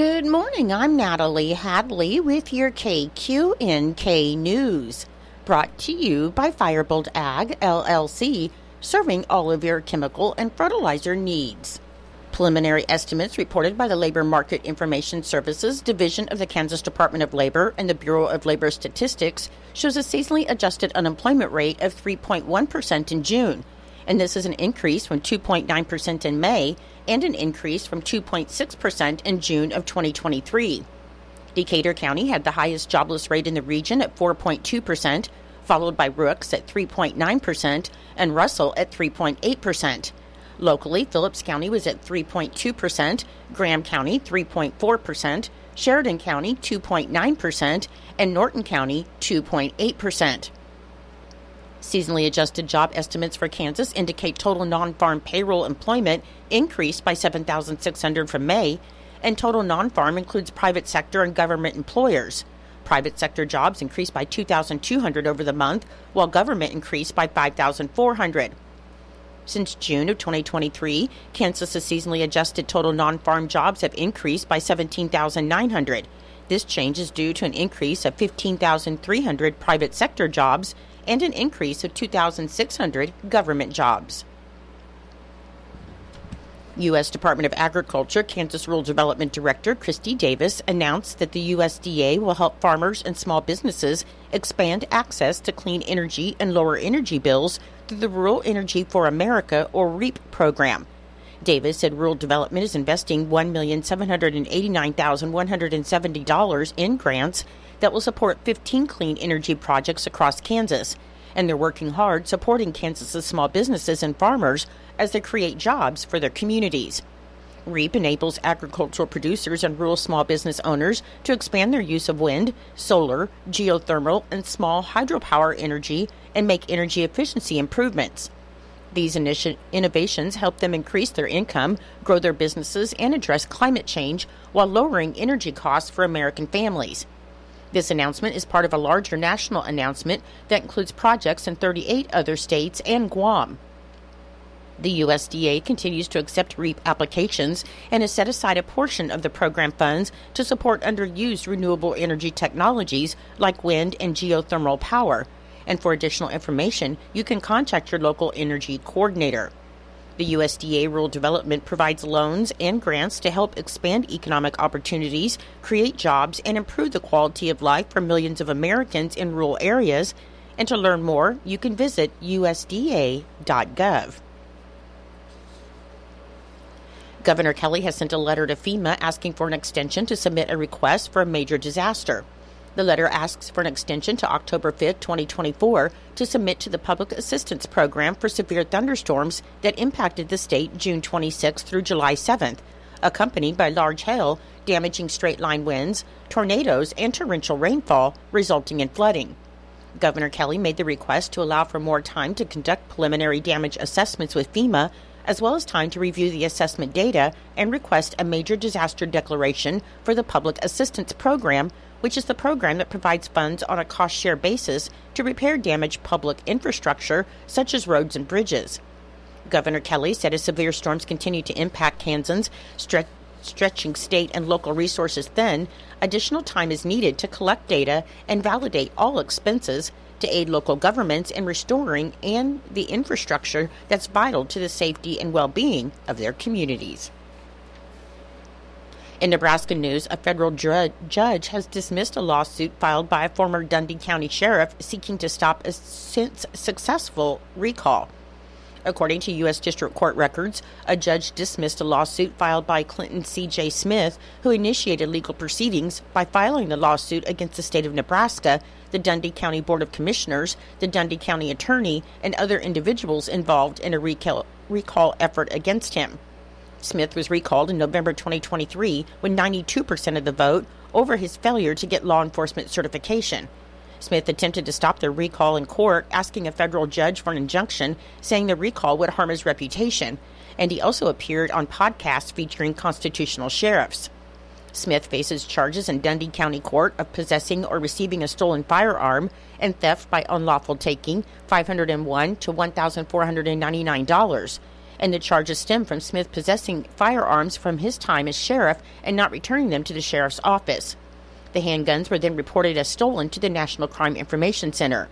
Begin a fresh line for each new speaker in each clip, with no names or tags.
Good morning, I'm Natalie Hadley with your KQNK News, brought to you by Firebolt Ag, LLC, serving all of your chemical and fertilizer needs. Preliminary estimates reported by the Labor Market Information Services Division of the Kansas Department of Labor and the Bureau of Labor Statistics shows a seasonally adjusted unemployment rate of 3.1% in June, and this is an increase from 2.9% in May and an increase from 2.6% in June of 2023. Decatur County had the highest jobless rate in the region at 4.2%, followed by Rooks at 3.9% and Russell at 3.8%. Locally, Phillips County was at 3.2%, Graham County 3.4%, Sheridan County 2.9%, and Norton County 2.8%. Seasonally adjusted job estimates for Kansas indicate total non-farm payroll employment increased by 7,600 from May, and total non-farm includes private sector and government employers. Private sector jobs increased by 2,200 over the month, while government increased by 5,400. Since June of 2023, Kansas's seasonally adjusted total non-farm jobs have increased by 17,900. This change is due to an increase of 15,300 private sector jobs and an increase of 2,600 government jobs. U.S. Department of Agriculture Kansas Rural Development Director Christy Davis announced that the USDA will help farmers and small businesses expand access to clean energy and lower energy bills through the Rural Energy for America, or REAP program. Davis said rural development is investing $1,789,170 in grants that will support 15 clean energy projects across Kansas, and they're working hard supporting Kansas's small businesses and farmers as they create jobs for their communities. REAP enables agricultural producers and rural small business owners to expand their use of wind, solar, geothermal, and small hydropower energy and make energy efficiency improvements. These innovations help them increase their income, grow their businesses, and address climate change while lowering energy costs for American families. This announcement is part of a larger national announcement that includes projects in 38 other states and Guam. The USDA continues to accept REAP applications and has set aside a portion of the program funds to support underused renewable energy technologies like wind and geothermal power. And for additional information, you can contact your local energy coordinator. The USDA Rural Development provides loans and grants to help expand economic opportunities, create jobs, and improve the quality of life for millions of Americans in rural areas. And to learn more, you can visit usda.gov. Governor Kelly has sent a letter to FEMA asking for an extension to submit a request for a major disaster. The letter asks for an extension to October 5, 2024, to submit to the Public Assistance Program for severe thunderstorms that impacted the state June 26 through July 7th, accompanied by large hail, damaging straight-line winds, tornadoes, and torrential rainfall, resulting in flooding. Governor Kelly made the request to allow for more time to conduct preliminary damage assessments with FEMA, as well as time to review the assessment data and request a major disaster declaration for the Public Assistance Program, which is the program that provides funds on a cost-share basis to repair damaged public infrastructure, such as roads and bridges. Governor Kelly said as severe storms continue to impact Kansans, stretching state and local resources thin, additional time is needed to collect data and validate all expenses to aid local governments in restoring and the infrastructure that's vital to the safety and well-being of their communities. In Nebraska news, a federal judge has dismissed a lawsuit filed by a former Dundee County sheriff seeking to stop a successful recall. According to U.S. District Court records, a judge dismissed a lawsuit filed by Clinton C.J. Smith, who initiated legal proceedings by filing the lawsuit against the state of Nebraska, the Dundee County Board of Commissioners, the Dundee County Attorney, and other individuals involved in a recall effort against him. Smith was recalled in November 2023 with 92% of the vote over his failure to get law enforcement certification. Smith attempted to stop the recall in court, asking a federal judge for an injunction, saying the recall would harm his reputation, and he also appeared on podcasts featuring constitutional sheriffs. Smith faces charges in Dundee County Court of possessing or receiving a stolen firearm and theft by unlawful taking, $501 to $1,499. and the charges stem from Smith possessing firearms from his time as sheriff and not returning them to the sheriff's office. The handguns were then reported as stolen to the National Crime Information Center.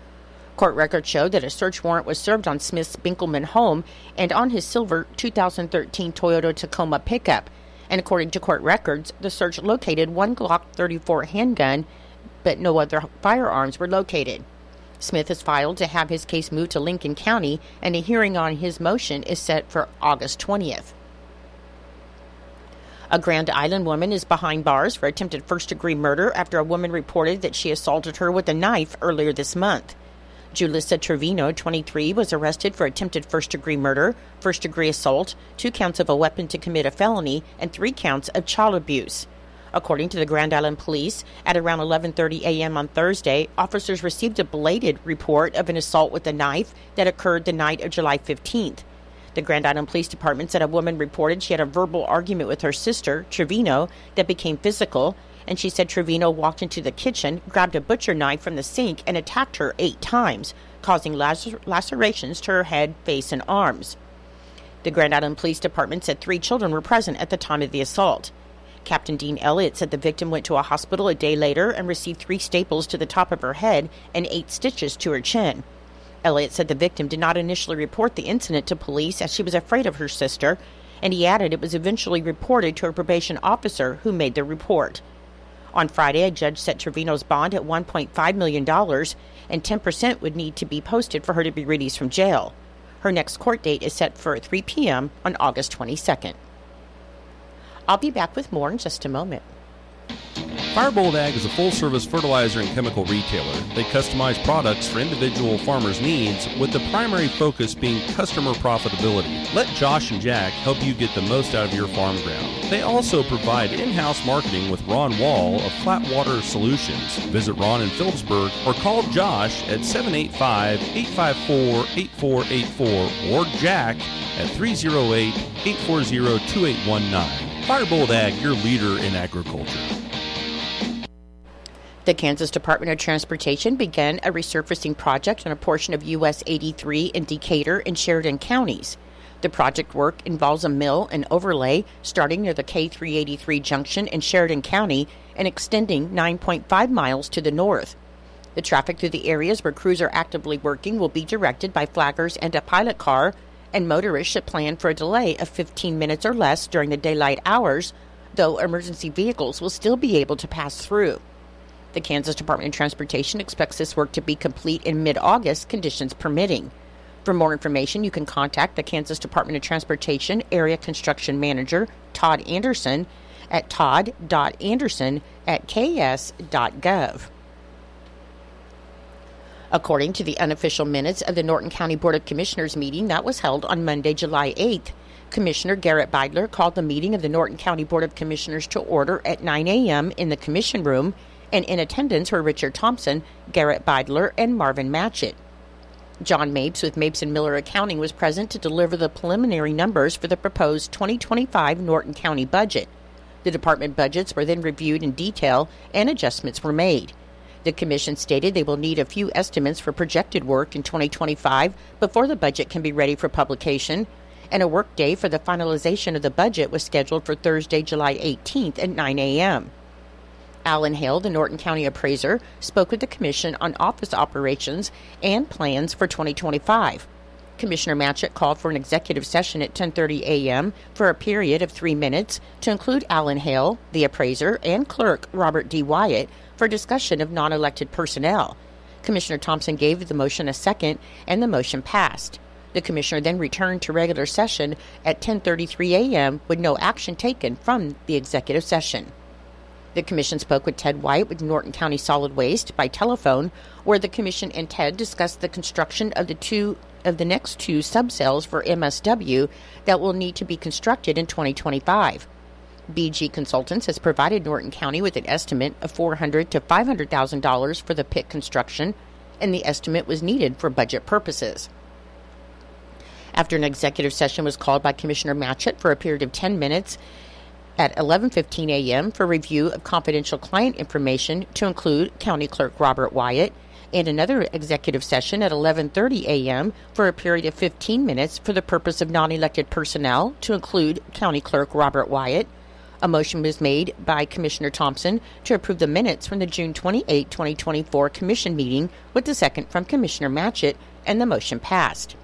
Court records show that a search warrant was served on Smith's Binkelman home and on his silver 2013 Toyota Tacoma pickup, and according to court records, the search located one Glock 34 handgun, but no other firearms were located. Smith is filed to have his case moved to Lincoln County, and a hearing on his motion is set for August 20th. A Grand Island woman is behind bars for attempted first-degree murder after a woman reported that she assaulted her with a knife earlier this month. Julissa Trevino, 23, was arrested for attempted first-degree murder, first-degree assault, 2 counts of a weapon to commit a felony, and 3 counts of child abuse. According to the Grand Island Police, at around 11:30 a.m. on Thursday, officers received a belated report of an assault with a knife that occurred the night of July 15th. The Grand Island Police Department said a woman reported she had a verbal argument with her sister, Trevino, that became physical, and she said Trevino walked into the kitchen, grabbed a butcher knife from the sink, and attacked her 8 times, causing lacerations to her head, face, and arms. The Grand Island Police Department said 3 children were present at the time of the assault. Captain Dean Elliott said the victim went to a hospital a day later and received 3 staples to the top of her head and 8 stitches to her chin. Elliott said the victim did not initially report the incident to police as she was afraid of her sister, and he added it was eventually reported to a probation officer who made the report. On Friday, a judge set Trevino's bond at $1.5 million, and 10% would need to be posted for her to be released from jail. Her next court date is set for 3 p.m. on August 22nd. I'll be back with more in just a moment.
Firebolt Ag is a full-service fertilizer and chemical retailer. They customize products for individual farmers' needs, with the primary focus being customer profitability. Let Josh and Jack help you get the most out of your farm ground. They also provide in-house marketing with Ron Wall of Flatwater Solutions. Visit Ron in Phillipsburg or call Josh at 785-854-8484 or Jack at 308-840-2819. Firebolt Ag, your leader in agriculture.
The Kansas Department of Transportation began a resurfacing project on a portion of US 83 in Decatur and Sheridan counties. The project work involves a mill and overlay starting near the K383 junction in Sheridan County and extending 9.5 miles to the north. The traffic through the areas where crews are actively working will be directed by flaggers and a pilot car, and motorists should plan for a delay of 15 minutes or less during the daylight hours, though emergency vehicles will still be able to pass through. The Kansas Department of Transportation expects this work to be complete in mid-August, conditions permitting. For more information, you can contact the Kansas Department of Transportation Area Construction Manager, Todd Anderson, at todd.anderson@ks.gov. According to the unofficial minutes of the Norton County Board of Commissioners meeting that was held on Monday, July 8th, Commissioner Garrett Beidler called the meeting of the Norton County Board of Commissioners to order at 9 a.m. in the Commission Room, and in attendance were Richard Thompson, Garrett Beidler, and Marvin Matchett. John Mapes with Mapes & Miller Accounting was present to deliver the preliminary numbers for the proposed 2025 Norton County budget. The department budgets were then reviewed in detail and adjustments were made. The Commission stated they will need a few estimates for projected work in 2025 before the budget can be ready for publication, and a work day for the finalization of the budget was scheduled for Thursday, July 18th at 9 a.m. Alan Hale, the Norton County appraiser, spoke with the Commission on office operations and plans for 2025. Commissioner Matchett called for an executive session at 10:30 a.m. for a period of 3 minutes to include Alan Hale, the appraiser, and clerk Robert D. Wyatt for discussion of non-elected personnel. Commissioner Thompson gave the motion a second, and the motion passed. The commissioner then returned to regular session at 10:33 a.m. with no action taken from the executive session. The commission spoke with Ted White with Norton County Solid Waste by telephone, where the commission and Ted discussed the construction of the next 2 subcells for MSW that will need to be constructed in 2025. BG Consultants has provided Norton County with an estimate of $400,000 to $500,000 for the pit construction, and the estimate was needed for budget purposes. After an executive session was called by Commissioner Matchett for a period of 10 minutes at 11:15 a.m. for review of confidential client information to include County Clerk Robert Wyatt, and another executive session at 11:30 a.m. for a period of 15 minutes for the purpose of non-elected personnel, to include County Clerk Robert Wyatt. A motion was made by Commissioner Thompson to approve the minutes from the June 28, 2024 Commission meeting, with the second from Commissioner Matchett, and the motion passed.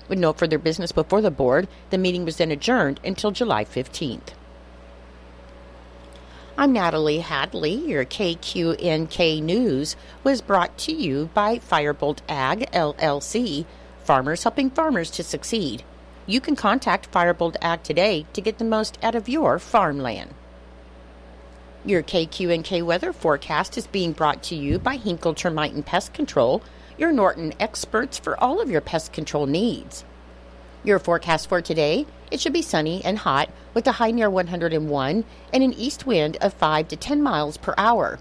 With no further business before the board, the meeting was then adjourned until July 15th. I'm Natalie Hadley. Your KQNK News was brought to you by Firebolt Ag, LLC, farmers helping farmers to succeed. You can contact Firebolt Ag today to get the most out of your farmland. Your KQNK weather forecast is being brought to you by Hinkle Termite and Pest Control, your Norton experts for all of your pest control needs. Your forecast for today, it should be sunny and hot with a high near 101 and an east wind of 5 to 10 miles per hour.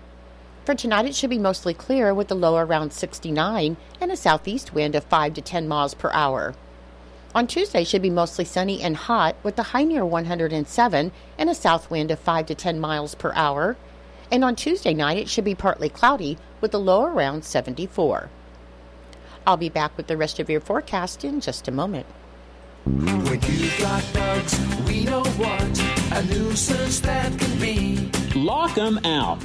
For tonight, it should be mostly clear with a low around 69 and a southeast wind of 5 to 10 miles per hour. On Tuesday, it should be mostly sunny and hot with a high near 107 and a south wind of 5 to 10 miles per hour. And on Tuesday night, it should be partly cloudy with a low around 74. I'll be back with the rest of your forecast in just a moment.
When you've got bugs, we know what a nuisance that can be.
Lock 'em out.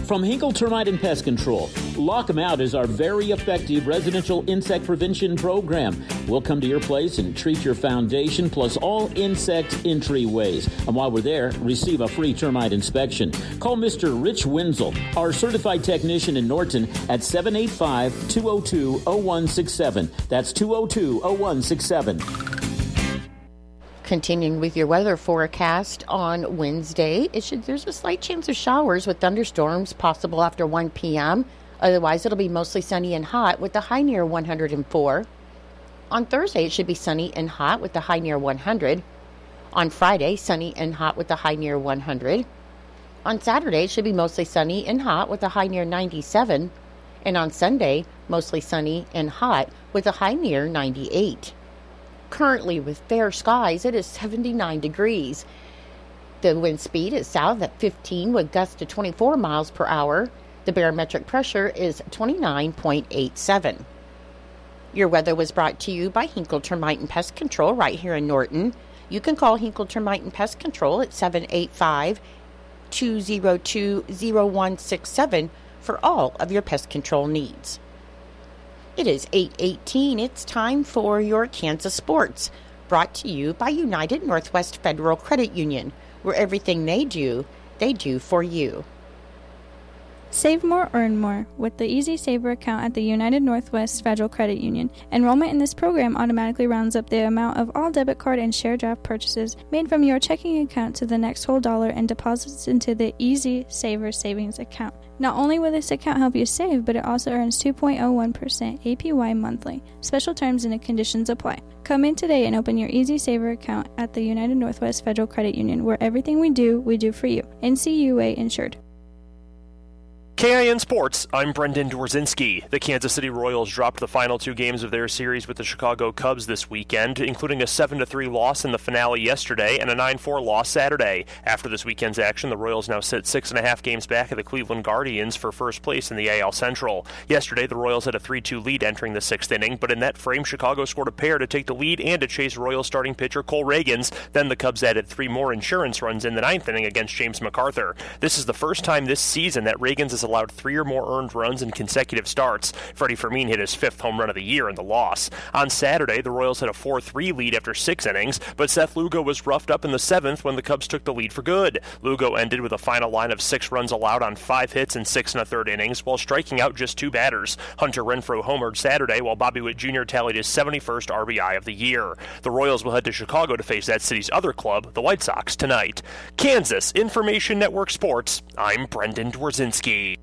From Hinkle Termite and Pest Control, Lock 'em Out is our very effective residential insect prevention program. We'll come to your place and treat your foundation plus all insect entryways. And while we're there, receive a free termite inspection. Call Mr. Rich Wenzel, our certified technician in Norton, at 785-202-0167. That's 202-0167.
Continuing with your weather forecast on Wednesday, there's a slight chance of showers with thunderstorms possible after 1 p.m. Otherwise, it'll be mostly sunny and hot with a high near 104. On Thursday, it should be sunny and hot with a high near 100. On Friday, sunny and hot with a high near 100. On Saturday, it should be mostly sunny and hot with a high near 97. And on Sunday, mostly sunny and hot with a high near 98. Currently, with fair skies, it is 79 degrees. The wind speed is south at 15 with gusts to 24 miles per hour. The barometric pressure is 29.87. Your weather was brought to you by Hinkle Termite and Pest Control right here in Norton. You can call Hinkle Termite and Pest Control at 785-202-0167 for all of your pest control needs. It is 8:18. It's time for your Kansas Sports, brought to you by United Northwest Federal Credit Union, where everything they do for you.
Save more, earn more with the Easy Saver account at the United Northwest Federal Credit Union. Enrollment in this program automatically rounds up the amount of all debit card and share draft purchases made from your checking account to the next whole dollar and deposits into the Easy Saver savings account. Not only will this account help you save, but it also earns 2.01% APY monthly. Special terms and conditions apply. Come in today and open your Easy Saver account at the United Northwest Federal Credit Union, where everything we do for you. NCUA insured.
KIN Sports, I'm Brendan Dworzinski. The Kansas City Royals dropped the final two games of their series with the Chicago Cubs this weekend, including a 7-3 loss in the finale yesterday and a 9-4 loss Saturday. After this weekend's action, the Royals now sit 6.5 games back of the Cleveland Guardians for first place in the AL Central. Yesterday, the Royals had a 3-2 lead entering the sixth inning, but in that frame, Chicago scored a pair to take the lead and to chase Royals starting pitcher Cole Reagans. Then the Cubs added 3 more insurance runs in the ninth inning against James McArthur. This is the first time this season that Reagans has allowed 3 or more earned runs in consecutive starts. Freddie Fermin hit his 5th home run of the year in the loss. On Saturday, the Royals had a 4-3 lead after 6 innings, but Seth Lugo was roughed up in the 7th when the Cubs took the lead for good. Lugo ended with a final line of 6 runs allowed on 5 hits and 6 1/3 innings, while striking out just 2 batters. Hunter Renfroe homered Saturday, while Bobby Witt Jr. tallied his 71st RBI of the year. The Royals will head to Chicago to face that city's other club, the White Sox, tonight. Kansas Information Network Sports, I'm Brendan Dworzinski.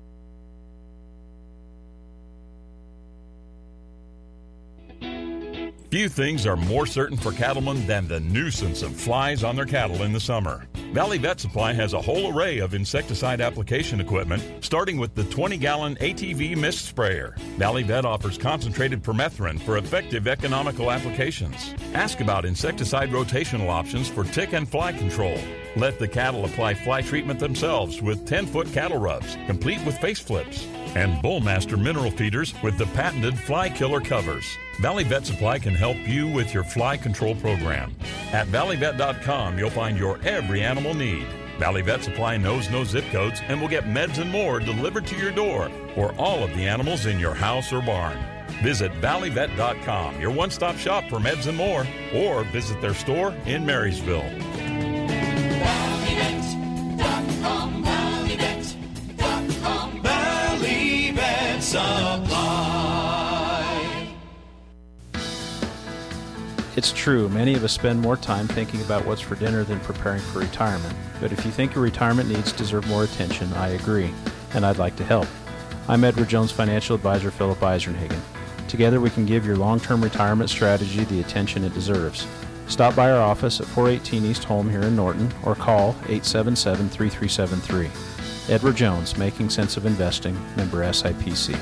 Few things are more certain for cattlemen than the nuisance of flies on their cattle in the summer. Valley Vet Supply has a whole array of insecticide application equipment, starting with the 20-gallon ATV mist sprayer. Valley Vet offers concentrated permethrin for effective economical applications. Ask about insecticide rotational options for tick and fly control. Let the cattle apply fly treatment themselves with 10-foot cattle rubs, complete with face flips. and Bullmaster mineral feeders with the patented Fly Killer covers. Valley Vet Supply can help you with your fly control program. At valleyvet.com, you'll find your every animal need. Valley Vet Supply knows no zip codes and will get meds and more delivered to your door for all of the animals in your house or barn. Visit valleyvet.com, your one-stop shop for meds and more, or visit their store in Marysville.
ValleyVet.com, ValleyVet.com, Valley Vet Supply.
It's true, many of us spend more time thinking about what's for dinner than preparing for retirement. But if you think your retirement needs deserve more attention, I agree, and I'd like to help. I'm Edward Jones Financial Advisor Philip Eisenhagen. Together we can give your long-term retirement strategy the attention it deserves. Stop by our office at 418 East Home here in Norton or call 877-3373. Edward Jones, Making Sense of Investing, member SIPC.